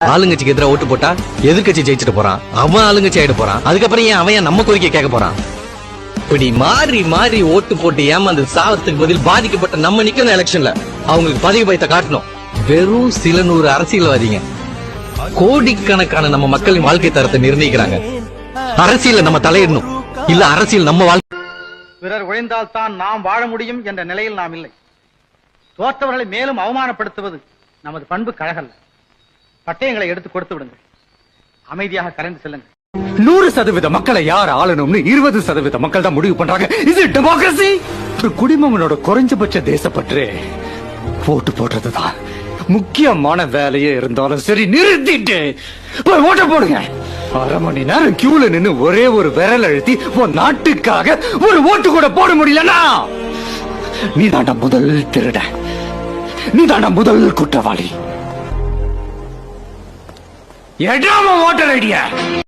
ஆளுங்கட்சிக்கு எதிராக ஓட்டு போட்டா எதிர்கட்சி ஜெயிச்சுட்டு போறான், அவன் ஆளுங்கட்சி ஆயிட்டு போறான். அதுக்கப்புறம் ஏன் அவன் நம்ம கோரிக்கை கேட்க போறான்? இப்படி மாறி மாறி ஓட்டு போட்டு ஏமாந்து சாவத்துக்கு பதில் பாதிக்கப்பட்ட நம்ம நிக்கணும் எலெக்ஷன்ல. அவங்களுக்கு பதவி பயத்தை காட்டணும். வெறும் சில நூறு அரசியல்வாதிங்க கோடிக்கணக்கான நம்ம மக்களின் வாழ்க்கை தரத்தை நிர்ணயிக்கிறாங்க. அரசியல நம்ம தலையிடணும், இல்ல அரசியல் நம்ம வாழ்க்கை. பிறர் உழைந்தால் தான் நாம் வாழ முடியும் என்ற நிலையில் நாம் இல்லை. தோற்றவர்களை மேலும் அவமானப்படுத்துவது நமது பண்பு கழகல்ல. பட்டயங்களை எடுத்து கொடுத்து விடுங்கள், அமைதியாக கரைந்து செல்லுங்கள். 100% மக்களை யார் ஆளணும்னு 20% மக்கள் தான் முடிவு பண்றாங்க. இது டெமோக்ரசி. ஒரு குடிமகனோட குறைஞ்சபட்ச தேசப்பற்று ஓட்டு போடுறதுதான். முக்கியமான வேலையே இருந்தாலும் சரி, நிறுத்திட்டு போய் ஓட்ட போடுங்க. 1/2 மணி நேரம் கியூல நின்னு ஒரே ஒரு விரல் அழுத்தி உன் நாட்டுக்காக ஒரு ஓட்டு கூட போட முடியலன்னா நீ தாண்டா முதல் திருட, நீ தாண்டா முதல் குற்றவாளி. எடாம ஓட்டர் ஐடியா.